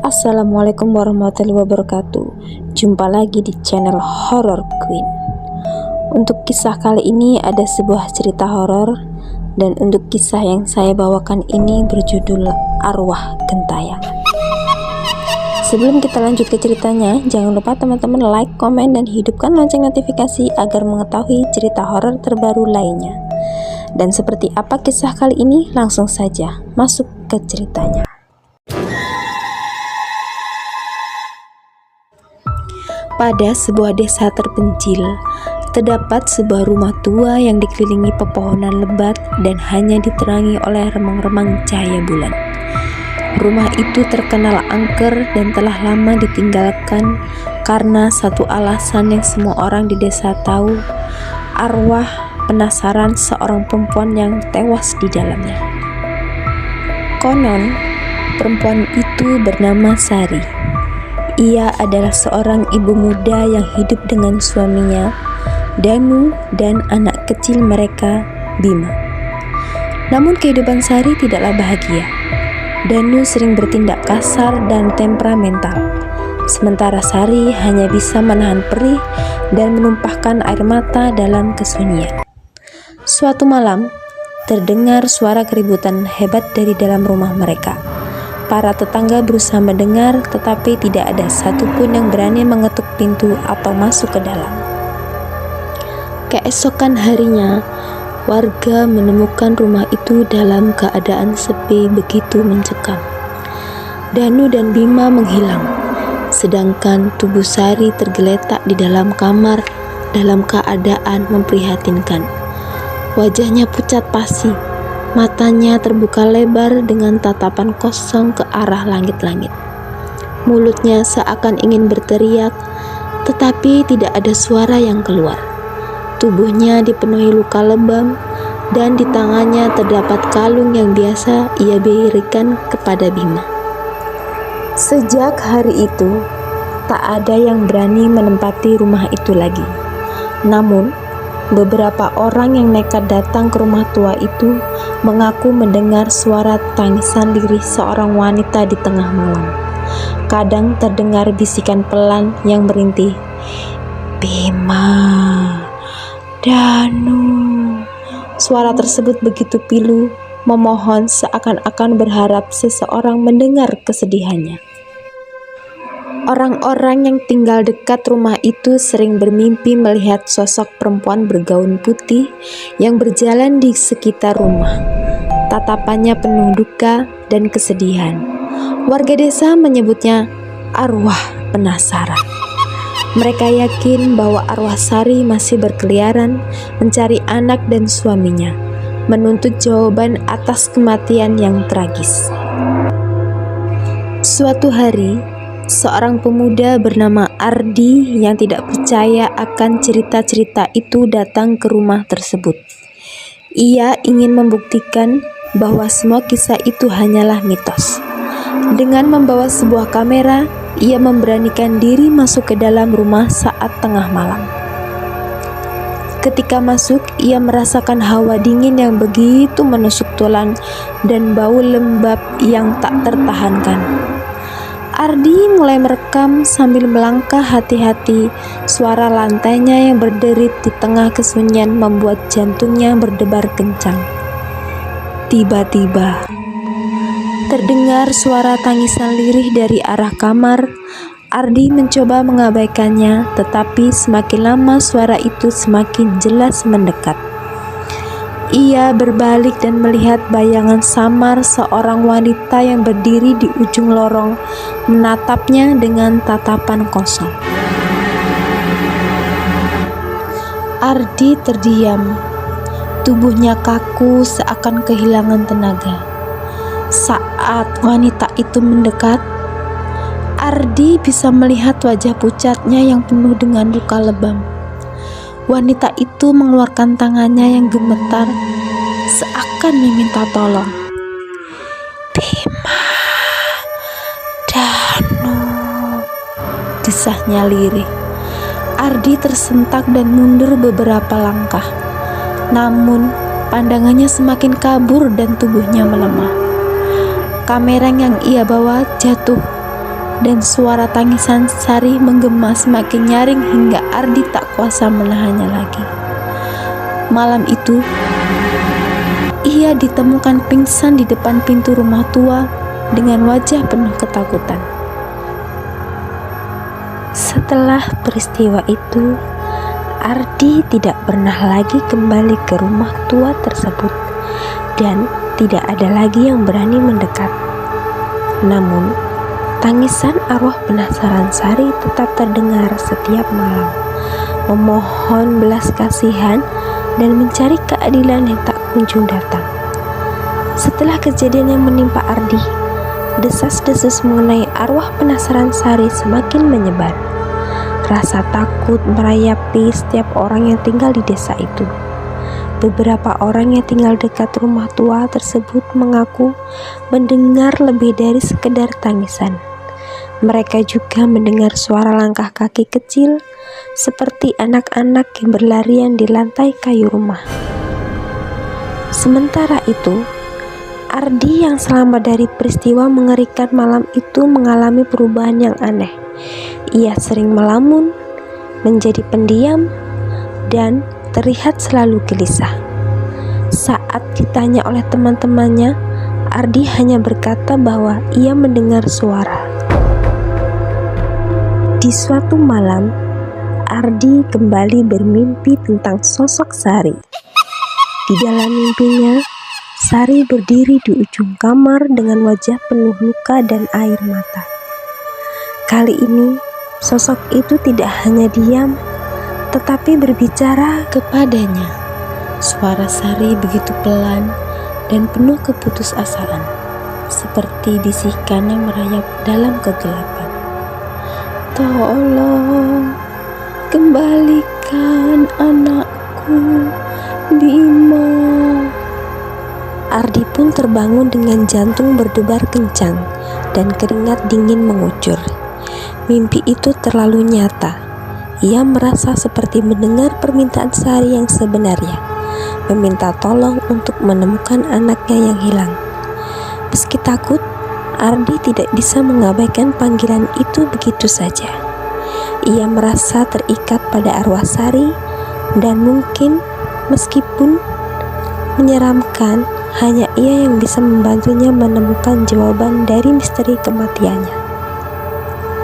Assalamualaikum warahmatullahi wabarakatuh. Jumpa lagi di channel Horror Queen. Untuk kisah kali ini ada sebuah cerita horor, dan untuk kisah yang saya bawakan ini berjudul Arwah Gentayangan. Sebelum kita lanjut ke ceritanya, jangan lupa teman-teman like, komen, dan hidupkan lonceng notifikasi agar mengetahui cerita horor terbaru lainnya. Dan seperti apa kisah kali ini? Langsung saja masuk ke ceritanya. Pada sebuah desa terpencil, terdapat sebuah rumah tua yang dikelilingi pepohonan lebat dan hanya diterangi oleh remang-remang cahaya bulan. Rumah itu terkenal angker dan telah lama ditinggalkan karena satu alasan yang semua orang di desa tahu: arwah penasaran seorang perempuan yang tewas di dalamnya. Konon, perempuan itu bernama Sari. Ia adalah seorang ibu muda yang hidup dengan suaminya, Danu, dan anak kecil mereka, Bima. Namun kehidupan Sari tidaklah bahagia. Danu sering bertindak kasar dan temperamental, sementara Sari hanya bisa menahan perih dan menumpahkan air mata dalam kesunyian. Suatu malam, terdengar suara keributan hebat dari dalam rumah mereka. Para tetangga berusaha mendengar, tetapi tidak ada satupun yang berani mengetuk pintu atau masuk ke dalam. Keesokan harinya, warga menemukan rumah itu dalam keadaan sepi begitu mencekam. Danu dan Bima menghilang, sedangkan tubuh Sari tergeletak di dalam kamar dalam keadaan memprihatinkan. Wajahnya pucat pasi. Matanya terbuka lebar dengan tatapan kosong ke arah langit-langit. Mulutnya seakan ingin berteriak, tetapi tidak ada suara yang keluar. Tubuhnya dipenuhi luka lebam, dan di tangannya terdapat kalung yang biasa ia berikan kepada Bima. Sejak hari itu, tak ada yang berani menempati rumah itu lagi. Namun, beberapa orang yang nekat datang ke rumah tua itu mengaku mendengar suara tangisan lirih seorang wanita di tengah malam. Kadang terdengar bisikan pelan yang merintih, "Bima, Danu." Suara tersebut begitu pilu, memohon seakan-akan berharap seseorang mendengar kesedihannya. Orang-orang yang tinggal dekat rumah itu sering bermimpi melihat sosok perempuan bergaun putih yang berjalan di sekitar rumah. Tatapannya penuh duka dan kesedihan. Warga desa menyebutnya arwah penasaran. Mereka yakin bahwa arwah Sari masih berkeliaran mencari anak dan suaminya, menuntut jawaban atas kematian yang tragis. Suatu hari, seorang pemuda bernama Ardi yang tidak percaya akan cerita-cerita itu datang ke rumah tersebut. Ia ingin membuktikan bahwa semua kisah itu hanyalah mitos. Dengan membawa sebuah kamera, ia memberanikan diri masuk ke dalam rumah saat tengah malam. Ketika masuk, ia merasakan hawa dingin yang begitu menusuk tulang dan bau lembab yang tak tertahankan. Ardi mulai merekam sambil melangkah hati-hati. Suara lantainya yang berderit di tengah kesunyian membuat jantungnya berdebar kencang. Tiba-tiba, terdengar suara tangisan lirih dari arah kamar. Ardi mencoba mengabaikannya, tetapi semakin lama suara itu semakin jelas mendekat. Ia berbalik dan melihat bayangan samar seorang wanita yang berdiri di ujung lorong, menatapnya dengan tatapan kosong. Ardi terdiam, tubuhnya kaku seakan kehilangan tenaga. Saat wanita itu mendekat, Ardi bisa melihat wajah pucatnya yang penuh dengan luka lebam. Wanita itu mengeluarkan tangannya yang gemetar, seakan meminta tolong. "Bima, Danu," desahnya lirih. Ardi tersentak dan mundur beberapa langkah. Namun, pandangannya semakin kabur dan tubuhnya melemah. Kamera yang ia bawa jatuh dan suara tangisan Sari menggema semakin nyaring hingga Ardi tak kuasa menahannya lagi. Malam itu, ia ditemukan pingsan di depan pintu rumah tua dengan wajah penuh ketakutan. Setelah peristiwa itu, Ardi tidak pernah lagi kembali ke rumah tua tersebut dan tidak ada lagi yang berani mendekat. Namun, tangisan arwah penasaran Sari tetap terdengar setiap malam, memohon belas kasihan dan mencari keadilan yang tak kunjung datang. Setelah kejadian yang menimpa Ardi, desas-desus mengenai arwah penasaran Sari semakin menyebar. Rasa takut merayapi setiap orang yang tinggal di desa itu. Beberapa orang yang tinggal dekat rumah tua tersebut mengaku mendengar lebih dari sekedar tangisan. Mereka juga mendengar suara langkah kaki kecil seperti anak-anak yang berlarian di lantai kayu rumah. Sementara itu, Ardi yang selamat dari peristiwa mengerikan malam itu mengalami perubahan yang aneh. Ia sering melamun, menjadi pendiam, dan terlihat selalu gelisah. Saat ditanya oleh teman-temannya, Ardi hanya berkata bahwa ia mendengar suara. Di suatu malam, Ardi kembali bermimpi tentang sosok Sari. Di dalam mimpinya, Sari berdiri di ujung kamar dengan wajah penuh luka dan air mata. Kali ini, sosok itu tidak hanya diam, tetapi berbicara kepadanya. Suara Sari begitu pelan dan penuh keputusasaan, seperti bisikan yang merayap dalam kegelapan. Tolong, kembalikan anakku, Bima. Ardi pun terbangun dengan jantung berdebar kencang dan keringat dingin mengucur. Mimpi itu terlalu nyata. Ia merasa seperti mendengar permintaan Sari yang sebenarnya, meminta tolong untuk menemukan anaknya yang hilang. Meski takut, Ardi tidak bisa mengabaikan panggilan itu begitu saja. Ia merasa terikat pada arwah Sari dan mungkin meskipun menyeramkan, hanya ia yang bisa membantunya menemukan jawaban dari misteri kematiannya.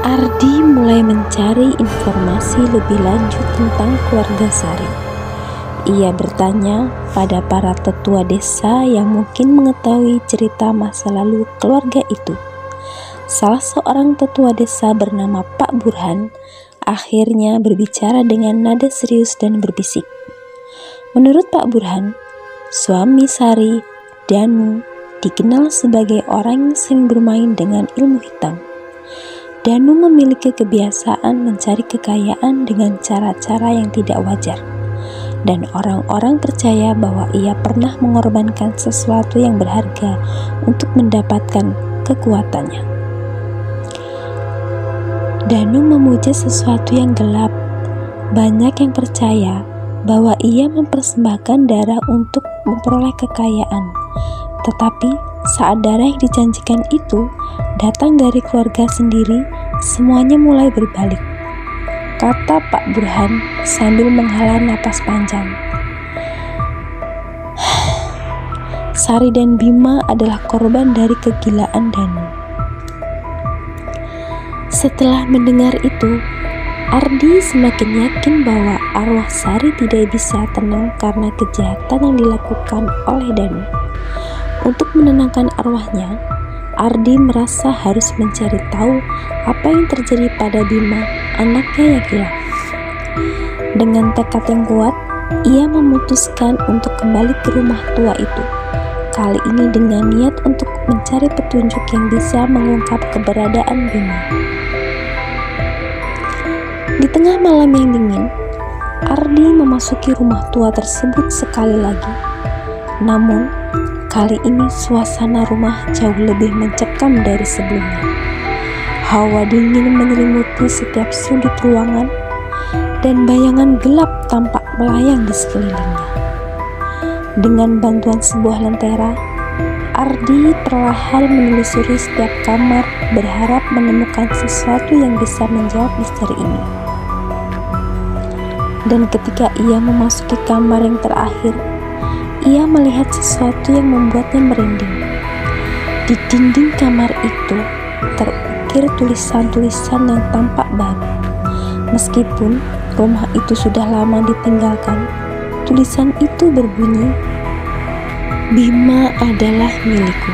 Ardi mulai mencari informasi lebih lanjut tentang keluarga Sari. Ia bertanya pada para tetua desa yang mungkin mengetahui cerita masa lalu keluarga itu. Salah seorang tetua desa bernama Pak Burhan akhirnya berbicara dengan nada serius dan berbisik. Menurut Pak Burhan, suami Sari, Danu, dikenal sebagai orang yang sering bermain dengan ilmu hitam. Danu memiliki kebiasaan mencari kekayaan dengan cara-cara yang tidak wajar, dan orang-orang percaya bahwa ia pernah mengorbankan sesuatu yang berharga untuk mendapatkan kekuatannya. Danu memuja sesuatu yang gelap. Banyak yang percaya bahwa ia mempersembahkan darah untuk memperoleh kekayaan, tetapi saat darah yang dijanjikan itu datang dari keluarga sendiri, semuanya mulai berbalik, kata Pak Burhan sambil menghela napas panjang. Sari dan Bima adalah korban dari kegilaan Danu. Setelah mendengar itu, Ardi semakin yakin bahwa arwah Sari tidak bisa tenang karena kejahatan yang dilakukan oleh Danu. Untuk menenangkan arwahnya, Ardi merasa harus mencari tahu apa yang terjadi pada Bima, anaknya yang hilang. Dengan tekad yang kuat, ia memutuskan untuk kembali ke rumah tua itu. Kali ini dengan niat untuk mencari petunjuk yang bisa mengungkap keberadaan Bima. Di tengah malam yang dingin, Ardi memasuki rumah tua tersebut sekali lagi. Namun, kali ini suasana rumah jauh lebih mencekam dari sebelumnya. Hawa dingin menyelimuti setiap sudut ruangan dan bayangan gelap tampak melayang di sekelilingnya. Dengan bantuan sebuah lentera, Ardi perlahan menelusuri setiap kamar, berharap menemukan sesuatu yang bisa menjawab misteri ini. Dan ketika ia memasuki kamar yang terakhir, ia melihat sesuatu yang membuatnya merinding. Di dinding kamar itu terukir tulisan-tulisan yang tampak baru. Meskipun rumah itu sudah lama ditinggalkan, tulisan itu berbunyi, "Bima adalah milikku,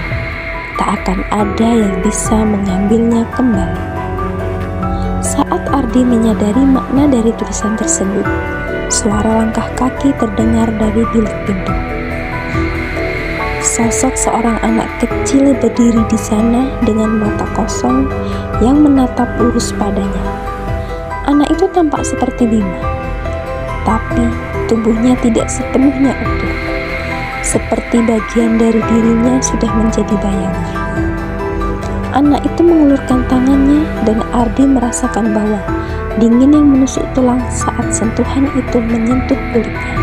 tak akan ada yang bisa mengambilnya kembali." Saat Ardi menyadari makna dari tulisan tersebut, suara langkah kaki terdengar dari bilik pintu. Sosok seorang anak kecil berdiri di sana dengan mata kosong yang menatap lurus padanya. Anak itu tampak seperti Bima, tapi tubuhnya tidak sepenuhnya utuh. Seperti bagian dari dirinya sudah menjadi bayangan. Anak itu mengulurkan tangannya dan Ardi merasakan bahwa dingin yang menusuk tulang saat sentuhan itu menyentuh kulitnya.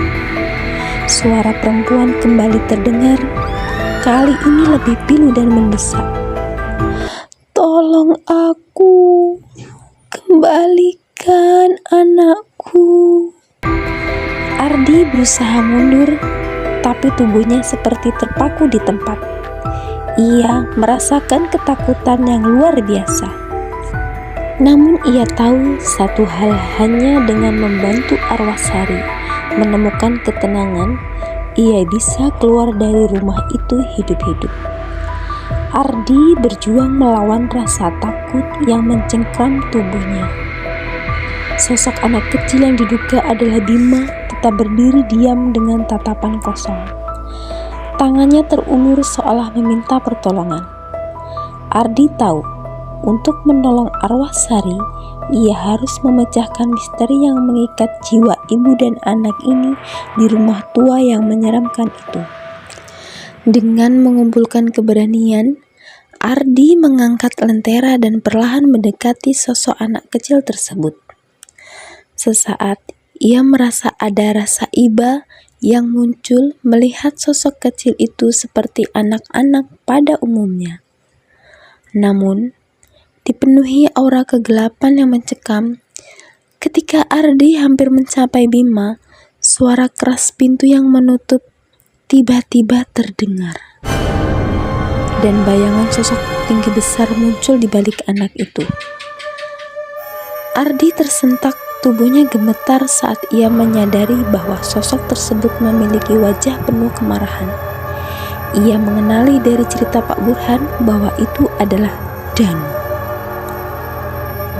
Suara perempuan kembali terdengar, kali ini lebih pilu dan mendesak. "Tolong aku, kembalikan anakku." Ardi berusaha mundur, tapi tubuhnya seperti terpaku di tempat. Ia merasakan ketakutan yang luar biasa. Namun ia tahu satu hal, hanya dengan membantu arwah Sari menemukan ketenangan, ia bisa keluar dari rumah itu hidup-hidup. Ardi berjuang melawan rasa takut yang mencengkram tubuhnya. Sosok anak kecil yang diduga adalah Bima tetap berdiri diam dengan tatapan kosong. Tangannya terulur seolah meminta pertolongan. Ardi tahu, untuk menolong arwah Sari, ia harus memecahkan misteri yang mengikat jiwa ibu dan anak ini di rumah tua yang menyeramkan itu. Dengan mengumpulkan keberanian, Ardi mengangkat lentera dan perlahan mendekati sosok anak kecil tersebut. Sesaat, ia merasa ada rasa iba yang muncul melihat sosok kecil itu seperti anak-anak pada umumnya. Namun, dipenuhi aura kegelapan yang mencekam, ketika Ardi hampir mencapai Bima, suara keras pintu yang menutup tiba-tiba terdengar. Dan bayangan sosok tinggi besar muncul di balik anak itu. Ardi tersentak. Tubuhnya gemetar saat ia menyadari bahwa sosok tersebut memiliki wajah penuh kemarahan. Ia mengenali dari cerita Pak Burhan bahwa itu adalah Danu.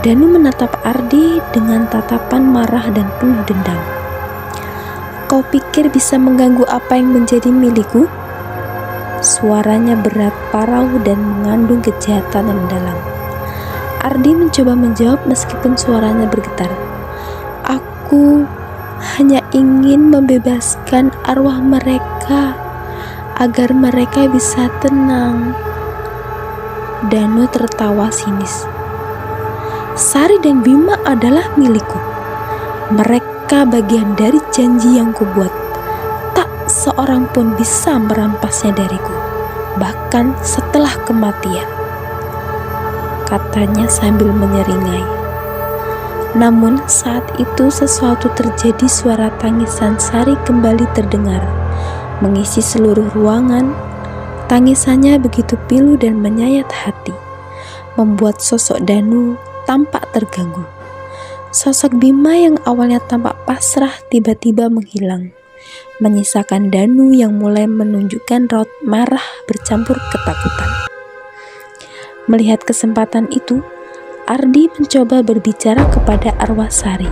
Danu menatap Ardi dengan tatapan marah dan penuh dendam. "Kau pikir bisa mengganggu apa yang menjadi milikku?" Suaranya berat, parau, dan mengandung kejahatan yang dalam. Ardi mencoba menjawab meskipun suaranya bergetar. "Aku hanya ingin membebaskan arwah mereka agar mereka bisa tenang." Danu tertawa sinis. "Sari dan Bima adalah milikku. Mereka bagian dari janji yang kubuat. Tak seorang pun bisa merampasnya dariku, bahkan setelah kematian," katanya sambil menyeringai. Namun saat itu sesuatu terjadi. Suara tangisan Sari kembali terdengar, mengisi seluruh ruangan. Tangisannya begitu pilu dan menyayat hati, membuat sosok Danu tampak terganggu. Sosok Bima yang awalnya tampak pasrah tiba-tiba menghilang, menyisakan Danu yang mulai menunjukkan raut marah bercampur ketakutan. Melihat kesempatan itu, Ardi mencoba berbicara kepada arwah Sari.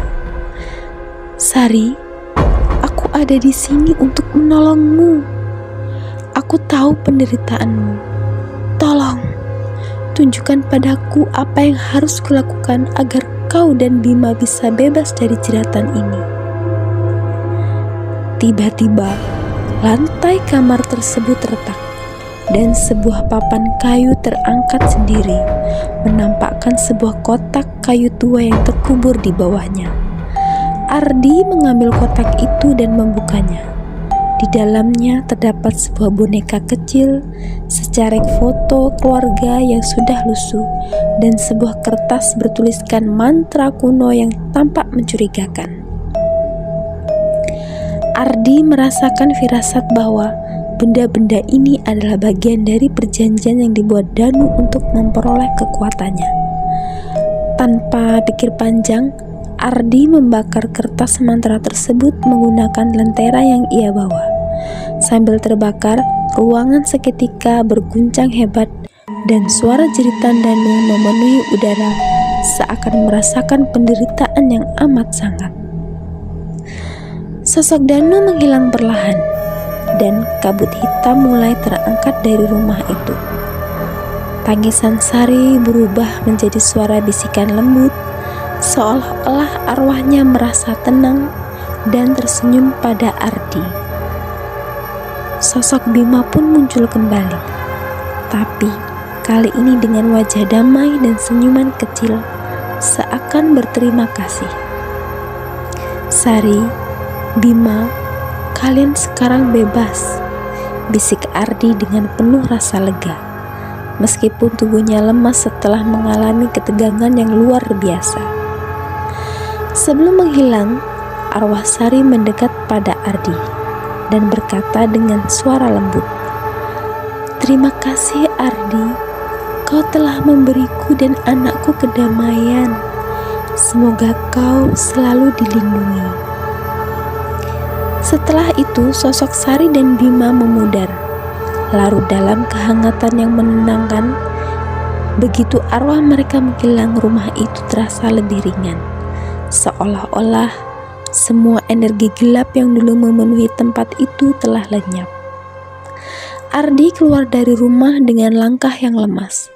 "Sari, aku ada di sini untuk menolongmu. Aku tahu penderitaanmu. Tolong, tunjukkan padaku apa yang harus kulakukan agar kau dan Bima bisa bebas dari jeratan ini." Tiba-tiba, lantai kamar tersebut retak, dan sebuah papan kayu terangkat sendiri, menampakkan sebuah kotak kayu tua yang terkubur di bawahnya. Ardi mengambil kotak itu dan membukanya. Di dalamnya terdapat sebuah boneka kecil, secarek foto keluarga yang sudah lusuh, dan sebuah kertas bertuliskan mantra kuno yang tampak mencurigakan. Ardi merasakan firasat bahwa benda-benda ini adalah bagian dari perjanjian yang dibuat Danu untuk memperoleh kekuatannya. Tanpa pikir panjang, Ardi membakar kertas mantra tersebut menggunakan lentera yang ia bawa. Sambil terbakar, ruangan seketika berguncang hebat dan suara jeritan Danu memenuhi udara seakan merasakan penderitaan yang amat sangat. Sosok Danu menghilang perlahan dan kabut hitam mulai terangkat dari rumah itu. Tangisan Sari berubah menjadi suara bisikan lembut, seolah-olah arwahnya merasa tenang dan tersenyum pada Ardi. Sosok Bima pun muncul kembali, tapi kali ini dengan wajah damai dan senyuman kecil, seakan berterima kasih. "Sari, Bima, kalian sekarang bebas," bisik Ardi dengan penuh rasa lega. Meskipun tubuhnya lemas setelah mengalami ketegangan yang luar biasa. Sebelum menghilang, arwah Sari mendekat pada Ardi dan berkata dengan suara lembut, "Terima kasih Ardi, kau telah memberiku dan anakku kedamaian. Semoga kau selalu dilindungi." Setelah itu, sosok Sari dan Bima memudar, larut dalam kehangatan yang menenangkan. Begitu arwah mereka menghilang, rumah itu terasa lebih ringan, seolah-olah semua energi gelap yang dulu memenuhi tempat itu telah lenyap. Ardi keluar dari rumah dengan langkah yang lemas,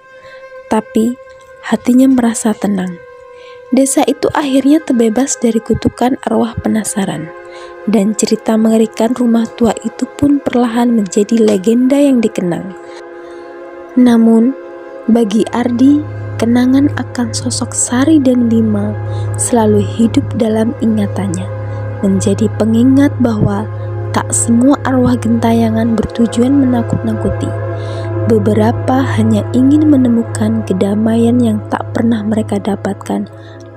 tapi hatinya merasa tenang. Desa itu akhirnya terbebas dari kutukan arwah penasaran, dan cerita mengerikan rumah tua itu pun perlahan menjadi legenda yang dikenang. Namun, bagi Ardi, kenangan akan sosok Sari dan Bima selalu hidup dalam ingatannya, menjadi pengingat bahwa tak semua arwah gentayangan bertujuan menakut-nakuti. Beberapa hanya ingin menemukan kedamaian yang tak pernah mereka dapatkan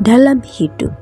dalam hidup.